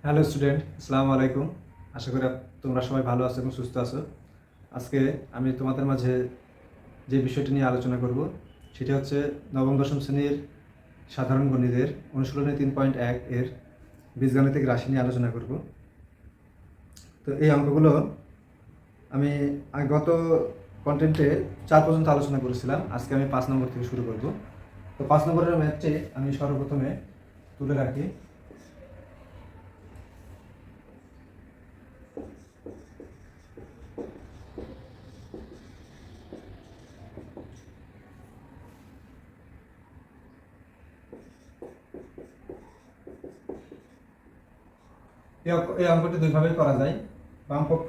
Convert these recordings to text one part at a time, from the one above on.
Hello student, আসসালামু আলাইকুম। আশা করি তোমরা সবাই ভালো আছো এবং সুস্থ আছো। আজকে আমি তোমাদের মাঝে যে বিষয়টি নিয়ে আলোচনা করব সেটি হচ্ছে নবম দশম শ্রেণীর সাধারণ গণিতের অনুশীলনী 3.1 এর বীজগাণিতিক রাশি নিয়ে আলোচনা করব। তো এই অঙ্কগুলো আমি গত কন্টেন্টে 4 পর্যন্ত আলোচনা করেছিলাম। আজকে আমি 5 নম্বর থেকে শুরু করব। তো 5 নম্বরের ম্যাথটি আমি সর্বপ্রথমে তুলে রাখি। এই অঙ্কটি দুইভাবেই করা যায়, বাম পক্ষ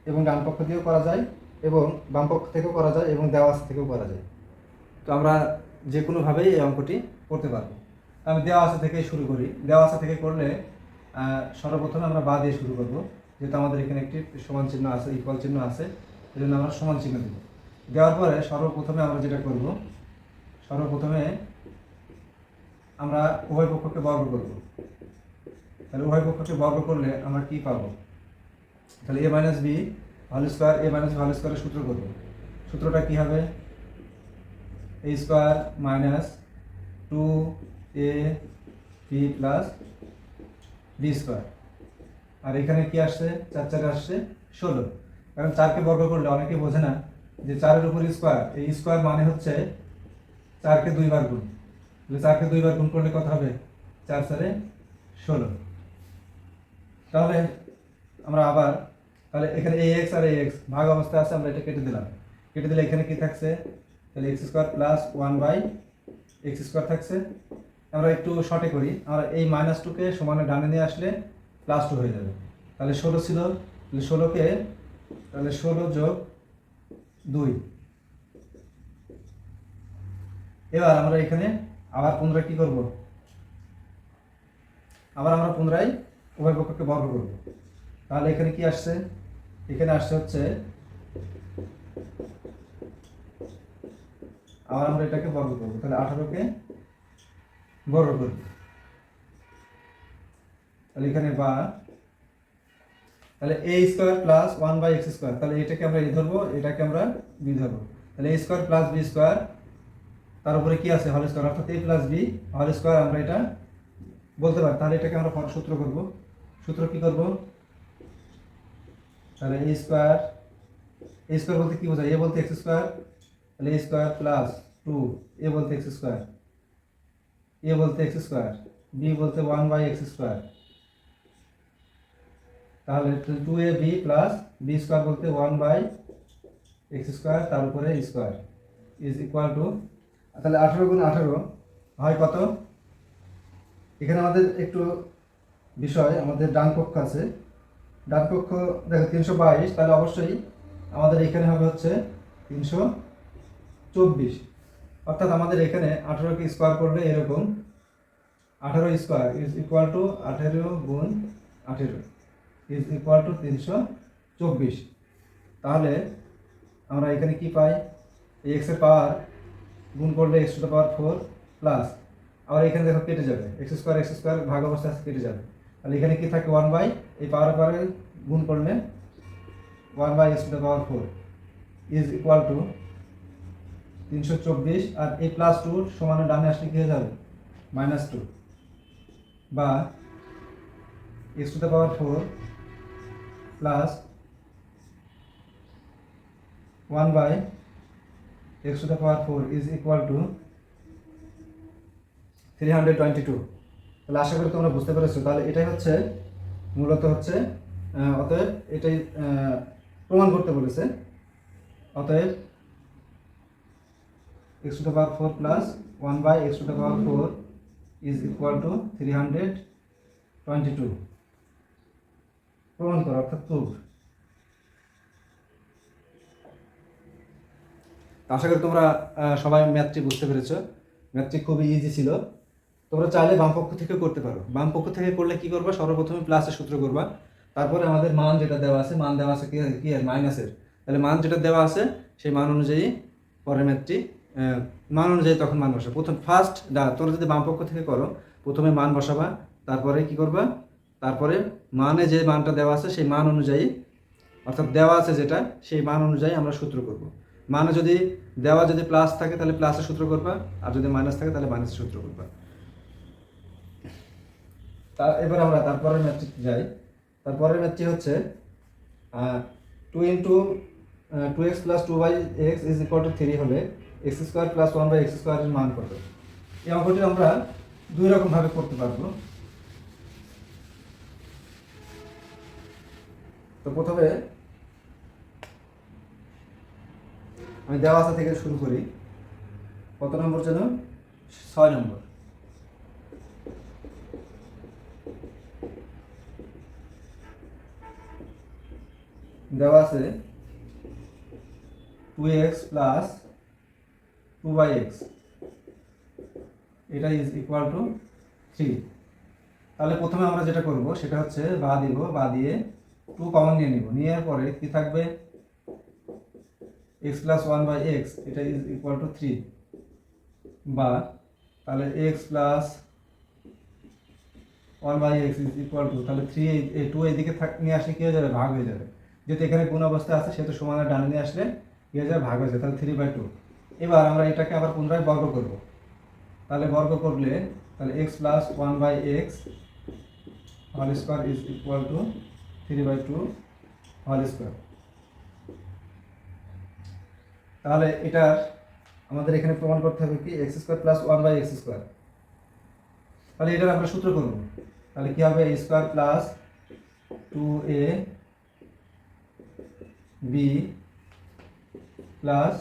এবং ডান পক্ষ দিয়েও করা যায়, এবং বাম পক্ষ থেকেও করা যায়, এবং দেওয়া আছে থেকেও করা যায়। তো আমরা যে কোনোভাবেই এই অঙ্কটি করতে পারবো। আমি দেওয়া আছে থেকেই শুরু করি। দেওয়া আছে থেকে করলে সর্বপ্রথমে আমরা বা দিয়ে শুরু করব, যেহেতু আমাদের এখানে একটি সমান চিহ্ন আছে, ইকুয়াল চিহ্ন আছে, এই জন্য আমরা সমান চিহ্ন দেব। দেওয়ার পরে সর্বপ্রথমে আমরা যেটা করব, সর্বপ্রথমে আমরা উভয় পক্ষকে বর্গ করব। তাহলে উভয় পক্ষকে বর্গ করলে আমরা কি পাবো? তাহলে a minus B whole square, a minus whole স্কোয়ারের সূত্র করব। সূত্রটা কি হবে? A square minus 2 b plus B square. আর এখানে কি আসছে? 4 4 আসছে 16। কারণ 4কে বর্গ করলে অনেকে বোঝে না যে 4-এর উপর স্কোয়ার, এই স্কোয়ার মানে হচ্ছে 4কে 2 বার গুণ। তাহলে 4কে 2 বার গুণ করলে কত হবে? 4 4 16। তাহলে আমরা আবার, তাহলে এখানে এ এক্স আর এ এক্স ভাগ অবস্থায় আছে, আমরা এটা কেটে দিলাম। কেটে দিলে এখানে কি থাকছে? তাহলে x square plus 1/x square থাকছে। আমরা একটু শর্টে করি, আমরা এই -2কে সমানে ডানে নিয়ে আসলে +2 হয়ে যাবে। তাহলে 16 ছিল, তাহলে 16কে, তাহলে 16 যোগ 2। এবার আমরা এখানে আবার পুনরায় কি করব? আবার আমরা পুনরায় উভয় পক্ষকে বর্গ করব। তাহলে এখানে কি আসছে? এখানে আসছে হচ্ছে, আবার আমরা এটাকে বর্গ করব। তাহলে 18কে বর্গ করব। তাহলে এখানে বা, তাহলে a square plus 1/x square, তাহলে এটাকে আমরা এ ধরবো, এটাকে আমরা বি ধরবো। তাহলে a square plus B square, তার উপরে কি আছে? হোল স্কোয়ার, অর্থাৎ a plus B whole square আমরা এটা বলতে পারি। তাহলে এটাকে আমরা সূত্র করব। সূত্র কি করব? তাহলে a স্কোয়ার, a স্কোয়ার বলতে কি বোঝায়? a বলতে x স্কোয়ার, তাহলে a স্কোয়ার প্লাস 2, a বলতে x স্কোয়ার, a বলতে x স্কোয়ার, b বলতে 1/x স্কোয়ার। তাহলে 2ab প্লাস বি স্কোয়ার বলতে 1/x স্কোয়ার, তার উপরে স্কোয়ার ইজ ইকুয়াল টু, তাহলে 18 গুণ 18 হয় কত? এখানে আমাদের একটু বিষয়, আমাদের ডান পক্ষ আছে, ডান পক্ষ দেখো 322, তাহলে অবশ্যই আমাদের এখানে হবে হচ্ছে 324। অর্থাৎ আমাদের এখানে 18কে স্কোয়ার করলে এরকম 18 স্কোয়ার ইজ ইকুয়াল টু 18 গুণ 18 ইজ ইকুয়াল টু 324। তাহলে আমরা এখানে কি পাই? এই এক্সের পাওয়ার গুণ করলে x two the power 4 plus, আবার এখানে দেখো কেটে যাবে, এক্স স্কোয়ার ভাগ অবস্থায় কেটে যাবে। তাহলে এখানে কি থাকে? 1/, এই পাওয়ারে গুণ করলে 1/x two the power 4 is equal two 324। আর এই +2 সমানে ডানে আসলে কি হয়ে যাবে? -2, বা x two the power 4 plus 1/x two the power 4 is equal two 322। তাহলে আশা করি তোমরা বুঝতে পেরেছো। তাহলে এটাই হচ্ছে মূলত হচ্ছে, অতএব এটাই প্রমাণ করতে বলেছে। অতএব x two the power 4 plus 1/x two the power 4 is equal two 322। প্রমাণ করা, অর্থাৎ প্রুফ। আশা করি তোমরা সবাই ম্যাথটি বুঝতে পেরেছো। ম্যাথটি খুবই ইজি ছিল। তোমরা চাইলে বাম পক্ষ থেকে করতে পারো। বাম পক্ষ থেকে করলে কি করবা? সর্বপ্রথমে প্লাসের সূত্র করবা, তারপরে আমাদের মান যেটা দেওয়া আছে, মান দেওয়া আছে কি আর মাইনাসের, তাহলে মান যেটা দেওয়া আছে সেই মান অনুযায়ী পরের ম্যাথটি মান অনুযায়ী তখন মান বসাবো। প্রথম তোমরা যদি বাম পক্ষ থেকে করো, প্রথমে মান বসাবা, তারপরে কি করবা? তারপরে মানে যে মানটা দেওয়া আছে সেই মান অনুযায়ী, অর্থাৎ দেওয়া আছে যেটা সেই মান অনুযায়ী আমরা সূত্র করব। মানে যদি দেওয়া যদি প্লাস থাকে তাহলে প্লাসের সূত্র করবা, আর যদি মাইনাস থাকে তাহলে মাইনাসের সূত্র করবা। এবার আমরা তারপরের ম্যাথটি যাই। তারপরের ম্যাথটি হচ্ছে 2 into 2x plus 2y(x) is equal two 3 হলে x স্কোয়ার প্লাস 1/x স্কোয়ারের মান কত? এই অঙ্কটি আমরা দুই রকমভাবে করতে পারবো। তো প্রথমে আমি দেওয়া আছে থেকে শুরু করি। কত নম্বর যেন? 6 নম্বর। দেওয়া আছে 2x প্লাস 2/x, এটা ইজ ইকুয়াল টু 3। তাহলে প্রথমে আমরা যেটা করব সেটা হচ্ছে বা দিব, বা দিয়ে 2 কমন নিয়ে নিব, নেওয়ার পরে কি থাকবে x প্লাস 1/x, এটা ইজ ইকুয়াল টু 3, বা তাহলে x plus 1/x is equal two, তাহলে 3 এই 2 এইদিকে নিয়ে আসলে কি হয়ে যাবে? ভাগ হয়ে যাবে। যেহেতু এখানে গুণ অবস্থা আছে সেহেতু সমানের ডানে নিয়ে আসলে কি হয়ে যাবে? ভাগ হয়ে যাবে, তাহলে 3/2। এবার আমরা এটাকে আবার পুনরায় বর্গ করব। তাহলে বর্গ করলে তাহলে x plus 1/x whole square is equal to 3/2 whole square. তাহলে এটা আমাদের এখানে প্রমাণ করতে হবে কি x square plus 1/x square. তাহলে এটার আমরা সূত্র করব। তাহলে কি হবে? a square plus 2ab plus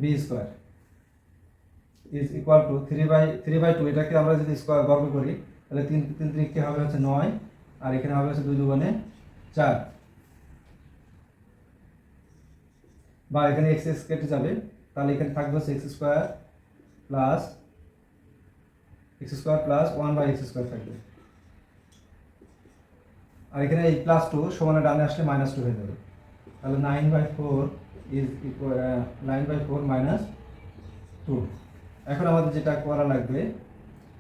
b square is equal to 3/2। এটাকে আমরা যদি স্কোয়ার বর্গ করি তাহলে 3 3 কি হবে? হচ্ছে 9, আর এখানে হবে হচ্ছে 2 2 4, বা এখানে x কেটে যাবে, তাহলে এখানে থাকবে হচ্ছে x square plus 1/x square থাকবে, আর এখানে এই প্লাস 2 সমানের ডানে আসলে -2 হয়ে যাবে। তাহলে 9/4 ইজ ইকুয়াল 9/4 -2। এখন আমাদের যেটা করা লাগবে,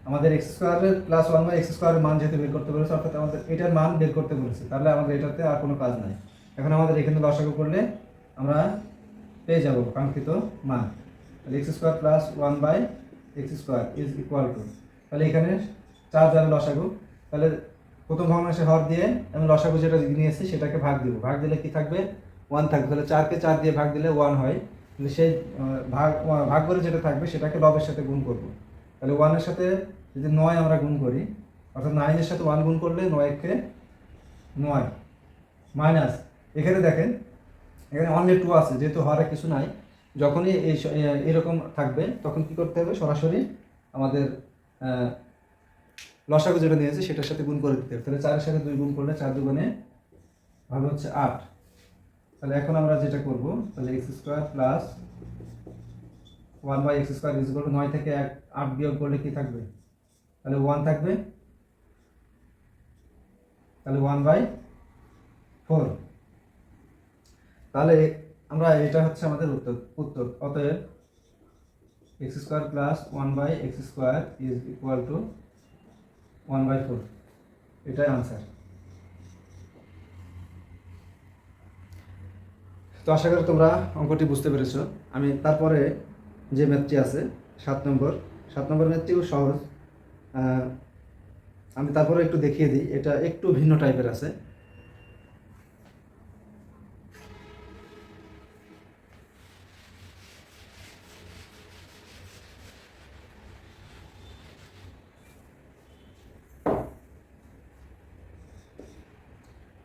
আমাদের x স্কোয়ারের প্লাস 1/x স্কোয়ারের মান যেহেতু বের করতে বলেছে, অর্থাৎ আমাদের এটার মান বের করতে বলেছে, তাহলে আমাদের এটাতে আর কোনো কাজ নাই। এখন আমাদের এখানে লসাগু করলে আমরা পেয়ে যাব কাঙ্ক্ষিত মান। তাহলে x square plus 1/x square is equal two, তাহলে এখানে 4 যাবে লসাগু। তাহলে প্রথম ভগ্নাংশে হর দিয়ে আমি লসাগু যেটা নিয়েছি সেটাকে ভাগ দিব, ভাগ দিলে কি থাকবে? 1 থাকবে। তাহলে 4কে 4 দিয়ে ভাগ দিলে 1 হয়। তাহলে সেই ভাগ করে যেটা থাকবে সেটাকে লবের সাথে গুণ করব। তাহলে 1 এর সাথে যদি 9 আমরা গুণ করি, অর্থাৎ 9 এর সাথে 1 গুণ করলে 9 কে 9 মাইনাস, এখানে দেখেন এখানে অনলি 2 আছে, যেহেতু হরে কিছু নাই। যখনই এরকম থাকবে তখন কি করতে হবে? সরাসরি আমাদের লসাগু যেটা নিয়েছে সেটার সাথে গুণ করে দিতে হবে। তাহলে 4 এর সাথে 2 গুণ করলে 4 দুগুণে হবে হচ্ছে 8। তাহলে এখন আমরা যেটা করব, তাহলে x square plus 1/x square is equal two 9 থেকে 8 বিয়োগ করলে কি থাকবে? তাহলে 1 থাকবে, তাহলে 1/4। তাহলে আমরা এটা হচ্ছে আমাদের উত্তর। অতএব x square plus 1/x square is equal two 1/4, এটাই আনসার। তো আশা করি তোমরা অঙ্কটি বুঝতে পেরেছো। আমি তারপরে যে ম্যাথটি আছে 7 নম্বর ম্যাথটিও সহজ। আমি তারপরে একটু দেখিয়ে দিই, এটা একটু ভিন্ন টাইপের আছে।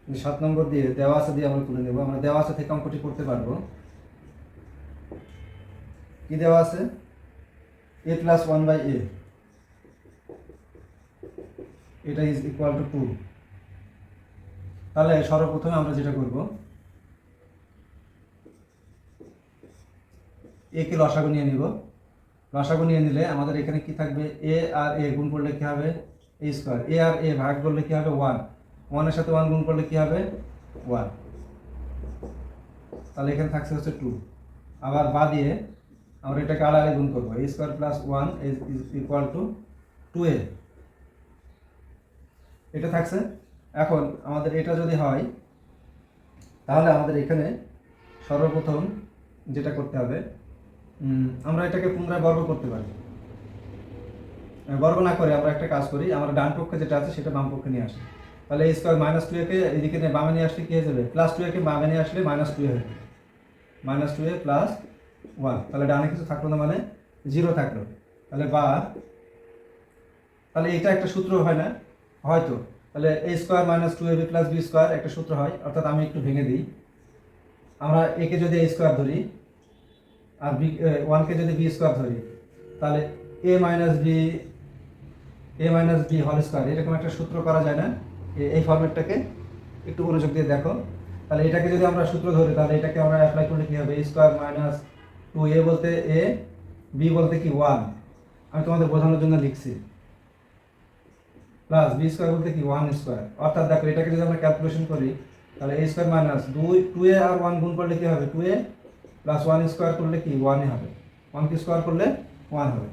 কিন্তু 7 নম্বর দিয়ে দেওয়া আছে দিয়ে আমরা তুলে নেব। আমরা দেওয়া আছে থেকে অঙ্কটি করতে পারবো। কি দেওয়া আছে? a প্লাস 1/a, এটা ইজ ইকুয়াল টু 2। তাহলে সর্বপ্রথমে আমরা যেটা করব, a কে লসাগু নিয়ে নিব। লসাগু নিয়ে নিলে আমাদের এখানে কি থাকবে? a আর a গুণ করলে কি হবে? a square. a আর a ভাগ করলে কি হবে? 1। 1 এর সাথে 1 গুণ করলে কি হবে? 1। তাহলে এখানে থাকছে হচ্ছে 2। আবার বা দিয়ে আমরা এটাকে আড়াআড়ি গুণ করবো, a square plus 1 is equal two 2a। এটা থাকছে। এখন আমাদের এটা যদি হয় তাহলে আমাদের এখানে সর্বপ্রথম যেটা করতে হবে, আমরা এটাকে পুনরায় বর্গ করতে পারি। বর্গ না করে আমরা একটা কাজ করি, আমরা ডান পক্ষে যেটা আছে সেটা বাম পক্ষে নিয়ে আসি। তাহলে এই স্কোয়ার মাইনাস টু একে এদিকে বামে নিয়ে আসলে কী হয়ে যাবে, প্লাস টু একে বামে নিয়ে আসলে মাইনাস টু এ হয়ে যাবে, minus two a plus one. তাহলে ডানে কিছু থাকলো না, মানে জিরো থাকলো। তাহলে বা তাহলে এটা একটা সূত্র হয় না হয়তো, তাহলে এ square minus two A B plus B square একটা সূত্র হয়। অর্থাৎ আমি একটু ভেঙে দিই, আমরা একে যদি এ স্কোয়ার ধরি আর বি ওয়ানকে যদি বি স্কোয়ার ধরি, তাহলে a minus B whole square এরকম একটা সূত্র করা যায় না? এই ফর্মেটটাকে একটু মনোযোগ দিয়ে দেখো। তাহলে এটাকে যদি আমরা সূত্র ধরি, তাহলে এটাকে আমরা অ্যাপ্লাই করলে কী হবে, এ স্কোয়ার মাইনাস টু এ বলতে এ, বি বলতে কি ওয়ান, আমি তোমাদের বোঝানোর জন্য লিখছি, প্লাস বি স্কোয়ার বলতে কি ওয়ান স্কোয়ার। অর্থাৎ দেখো এটাকে যদি আমরা ক্যালকুলেশন করি, তাহলে এ স্কোয়ার মাইনাস টু এ আর ওয়ান গুণ করলে কী হবে, two a plus one square করলে কি ওয়ানই হবে, ওয়ানকে স্কোয়ার করলে ওয়ান হবে।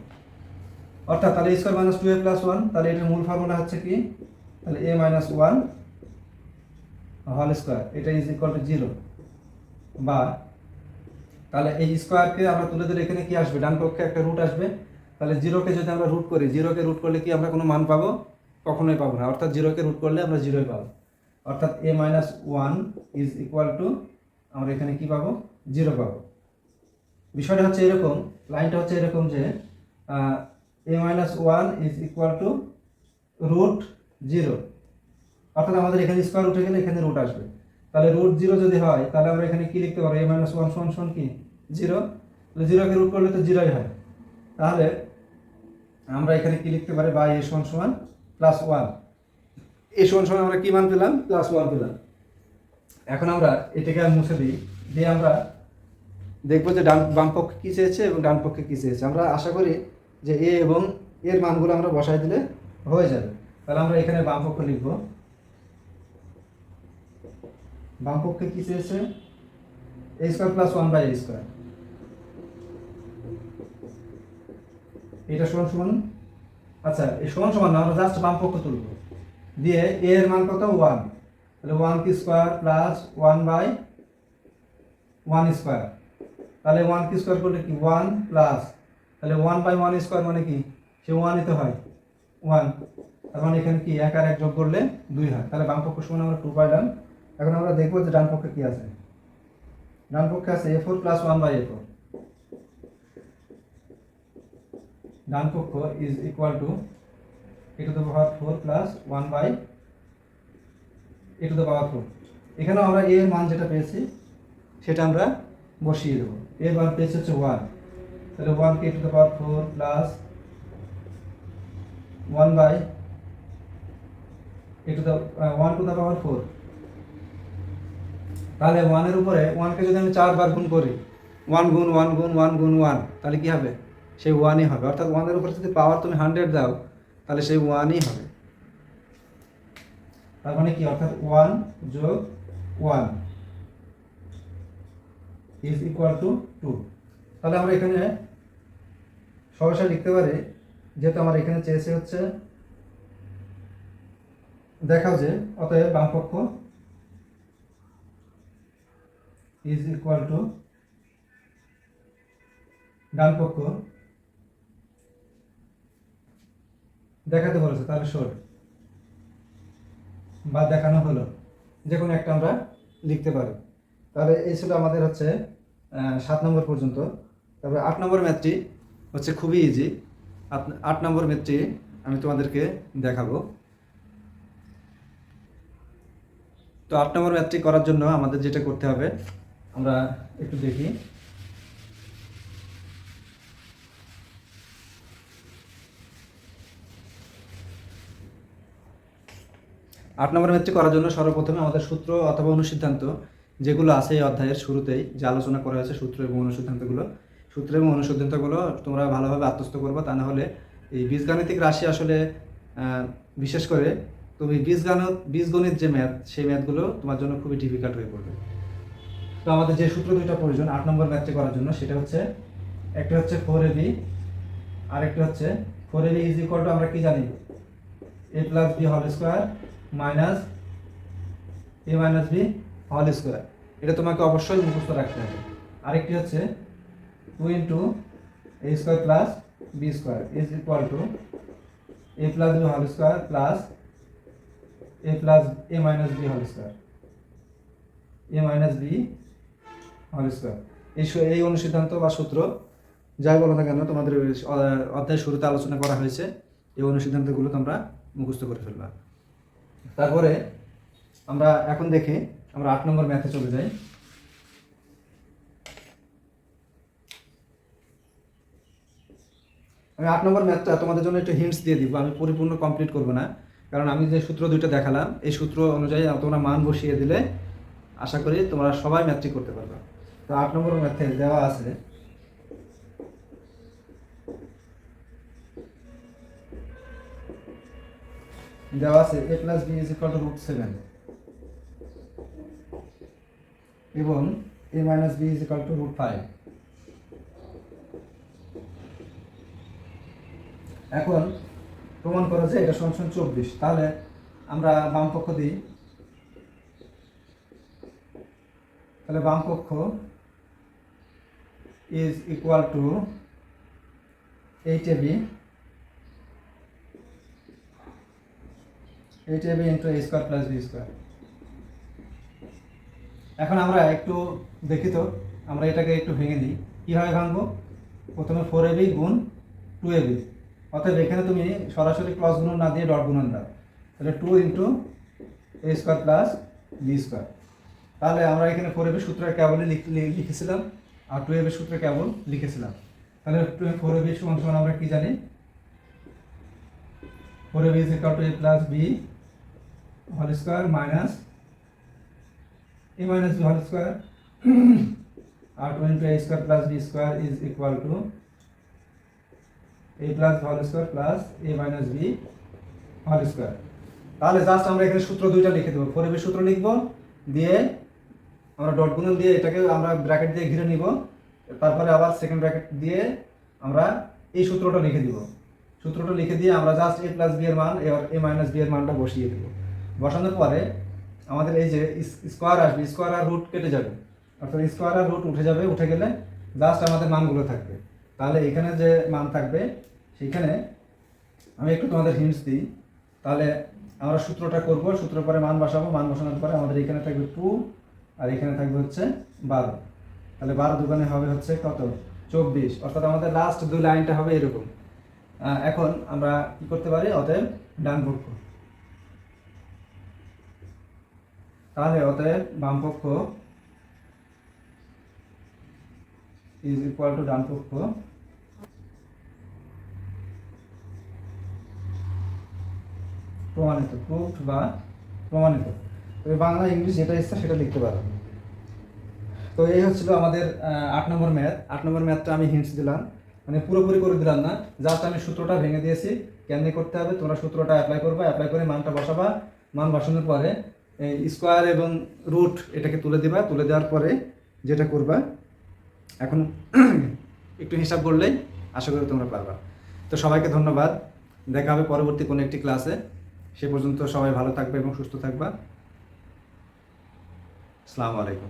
অর্থাৎ তাহলে এ square minus two a plus one, তাহলে এটার মূল ফর্মুলা হচ্ছে কি, তাহলে a minus one whole square, এটা ইজ ইকুয়াল টু জিরো। বা তাহলে এই স্কোয়ারকে আমরা তুলে দিলে এখানে কি আসবে, ডান পক্ষে একটা রুট আসবে। তাহলে জিরোকে যদি আমরা রুট করি, জিরোকে রুট করলে কি আমরা কোনো মান পাবো, কখনোই পাবো না। অর্থাৎ জিরোকে রুট করলে আমরা জিরোই পাবো। অর্থাৎ a minus one is equal to আমরা এখানে কি পাবো, জিরো পাবো। বিষয়টা হচ্ছে এরকম, লাইনটা হচ্ছে এরকম যে a minus one is equal to root zero. অর্থাৎ আমাদের এখানে স্কোয়ার উঠে গেলে এখানে রুট আসবে। তাহলে রুট জিরো যদি হয়, তাহলে আমরা এখানে কি লিখতে পারবো, এ মাইনাস ওয়ান সমান সমান কি জিরো। তাহলে জিরোকে রুট করলে তো জিরোই হয়। তাহলে আমরা এখানে কি লিখতে পারি, বা এ সমান সমান প্লাস ওয়ান। এ সমান সমান আমরা কি মান পেলাম, প্লাস ওয়ান পেলাম। এখন আমরা এটাকে আর মুছে দিই, দিয়ে আমরা দেখবো যে বাম পক্ষে কী চেয়েছে এবং ডান পক্ষে কী চেয়েছে। আমরা আশা করি যে এ এবং এর মানগুলো আমরা বসাই দিলে হয়ে যাবে। তাহলে আমরা এখানে বাম পক্ষ লিখব, বাম পক্ষে কী চেয়েছে, a square plus one by a square, এটা সমান সমান, আচ্ছা এই সমান সমান না, আমরা জাস্ট বাম পক্ষ তুলব, দিয়ে এ এর মান কত ওয়ান, তাহলে ওয়ান কি square plus one by one square. তাহলে ওয়ান কি স্কোয়ার করলে কি ওয়ান প্লাস, তাহলে ওয়ান বাই ওয়ান স্কোয়ার মানে কি, সে ওয়ানই তো হয় ওয়ান। তার মানে এখানে কি এক আর এক যোগ করলে দুই হয়। তাহলে বাম পক্ষ সমান আমরা টু পাইলাম। এখন আমরা দেখবো যে ডান পক্ষে কি আছে। ডান পক্ষে আছে a four plus one by a four. ডান পক্ষ is equal to a to the power four plus one by A to the power four. এখানেও আমরা এ এর মান যেটা পেয়েছি সেটা আমরা বসিয়ে দেবো। এর মান পেয়েছি হচ্ছে ওয়ান, তাহলে ওয়ান কে to the power four plus one by A to the one to the power four. তাহলে ওয়ানের উপরে ওয়ানকে যদি আমি চারবার গুণ করি, ওয়ান গুণ ওয়ান গুণ ওয়ান গুণ ওয়ান, তাহলে কী হবে, সেই ওয়ানই হবে। অর্থাৎ ওয়ানের উপরে যদি পাওয়ার তুমি 100 দাও, তাহলে সেই ওয়ানই হবে। তার মানে কি, অর্থাৎ ওয়ান যোগ one is equal to two. তাহলে আমরা এখানে সরাসরি লিখতে পারি, যেহেতু আমার এখানে চেয়েছে হচ্ছে দেখাও যে অতএব বাম পক্ষ ইজ ইকুয়াল টু ডান পক্ষ দেখাতে বলেছে, তাহলে শোর বা দেখানো হলো, যে কোনো একটা আমরা লিখতে পারি। তাহলে এই ছিল আমাদের হচ্ছে 7 নম্বর পর্যন্ত। তারপরে 8 নম্বর ম্যাথটি হচ্ছে খুবই ইজি। 8 নম্বর ম্যাথটি আমি তোমাদেরকে দেখাবো। তো 8 নম্বর ম্যাথটি করার জন্য আমাদের যেটা করতে হবে, আমরা একটু দেখি। 8 নম্বর ম্যাথটি করার জন্য সর্বপ্রথমে আমাদের সূত্র অথবা অনুসিদ্ধান্ত যেগুলো আছে এই অধ্যায়ের শুরুতেই যে আলোচনা করা হয়েছে, সূত্র এবং অনুসিদ্ধান্তগুলো, সূত্র এবং অনুসিদ্ধান্তগুলো তোমরা ভালোভাবে আত্মস্থ করবে। তা না হলে এই বীজগাণিতিক রাশি আসলে বিশেষ করে তুমি বীজগণিত যে ম্যাথ, সেই ম্যাথগুলো তোমার জন্য খুবই ডিফিকাল্ট হয়ে পড়বে। তো আমাদের যে সূত্র দুইটা প্রয়োজন 8 নম্বর ম্যাথটি করার জন্য, সেটা হচ্ছে একটা হচ্ছে 4ab আর একটা হচ্ছে 4ab ইজ ইকুয়াল টু, আমরা কি জানি, a a plus B whole square minus a minus B whole square. এটা তোমাকে অবশ্যই মুখস্থ রাখতে হবে। আরেকটি হচ্ছে 2 into a square plus B square is equal to a plus B whole square plus a plus a minus B whole square, a minus B whole square. এই অনুসিদ্ধান্ত বা সূত্র যাই বলো না কেন তোমাদের অধ্যায় শুরুতে আলোচনা করা হয়েছে। এই অনুসিদ্ধান্তগুলো তোমরা মুখস্থ করে ফেলবা। তারপরে আমরা এখন দেখি, আমরা 8 নম্বর ম্যাথে চলে যাই। আমি 8 নম্বর ম্যাথটা তোমাদের জন্য একটু হিন্টস দিয়ে দিব, আমি পরিপূর্ণ কমপ্লিট করব না, কারণ আমি যে সূত্র দুইটা দেখালাম এই সূত্র অনুযায়ী তোমরা মান বসিয়ে দিলে আশা করি তোমরা সবাই ম্যাথটি করতে পারবে। তো 8 নম্বর ম্যাথে দেওয়া আছে a plus B is equal to √7 এবং a minus B is equal to √5। এখন প্রমাণ করা যায় এটা সমান 24। তাহলে আমরা বাম পক্ষ দিই, তাহলে বাম পক্ষ is equal to 8ab into a square plus B square. এখন আমরা একটু দেখি তো, আমরা এটাকে একটু ভেঙে দিই। কীভাবে ভাঙবো? প্রথমে 4ab গুণ 2ab, অতএব এখানে তুমি সরাসরি ক্রস গুণন না দিয়ে ডট গুণন দাও, তাহলে 2 into a square plus B square. তাহলে আমরা এখানে 4ab সূত্রে কেবলই লিখেছিলাম আর 2ab সূত্রে কেবল লিখেছিলাম। তাহলে 4ab সমান সমান আমরা কি জানি? 4ab is equal to a plus B whole square minus a minus B whole square আর 2 into a square plus B square is equal to a plus whole square plus a minus B whole square. তাহলে just আমরা এখানে সূত্র দুইটা লিখে দেবো। 4ab সূত্র লিখবো, দিয়ে আমরা ডট গুণন দিয়ে এটাকে আমরা ব্র্যাকেট দিয়ে ঘিরে নিব, তারপরে আবার সেকেন্ড ব্র্যাকেট দিয়ে আমরা এই সূত্রটা লিখে দিব। সূত্রটা লিখে দিয়ে আমরা জাস্ট a প্লাস বি এর মান এবার a মাইনাস বি এর মানটা বসিয়ে দেব। বসানোর পরে আমাদের এই যে স্কোয়ার আসবে, স্কোয়ার আর রুট কেটে যাবে, অর্থাৎ স্কোয়ার আর রুট উঠে যাবে, উঠে গেলে জাস্ট আমাদের মানগুলো থাকবে। তাহলে এখানে যে মান থাকবে সেইখানে আমি একটু তোমাদের হিন্টস দিই। তাহলে আমরা সূত্রটা করব, সূত্রের পরে মান বসাবো, মান বসানোর পরে আমাদের এখানে থাকবে 2 আর এখানে থাকবে হচ্ছে 12। তাহলে 12 দুগুণে হবে হচ্ছে কত? 24। অর্থাৎ আমাদের লাস্ট দুই লাইনটা হবে এরকম। এখন আমরা কি করতে পারি? অতএব ডান পক্ষ, তাহলে অতএব বাম পক্ষ ইজ ইকুয়াল টু ডান পক্ষ প্রমাণিত, প্রুভড বা প্রমাণিত। তবে বাংলা ইংলিশ যেটা ইচ্ছা সেটা লিখতে পারো। তো এই হচ্ছিল আমাদের 8 নম্বর ম্যাথ। 8 নম্বর ম্যাথটা আমি হিন্টস দিলাম, মানে পুরোপুরি করে দিলাম না, জাস্ট আমি সূত্রটা ভেঙে দিয়েছি। কেমনি করতে হবে তোমরা সূত্রটা অ্যাপ্লাই করবা, অ্যাপ্লাই করে মানটা বসাবা। মান বসানোর পরে এই স্কোয়ার এবং রুট এটাকে তুলে দিবা, তুলে দেওয়ার পরে যেটা করবা এখন একটু হিসাব করলেই আশা করি তোমরা পারবা। তো সবাইকে ধন্যবাদ, দেখা হবে পরবর্তী কোনো একটি ক্লাসে। সে পর্যন্ত সবাই ভালো থাকবে এবং সুস্থ থাকবা। আসসালামু আলাইকুম।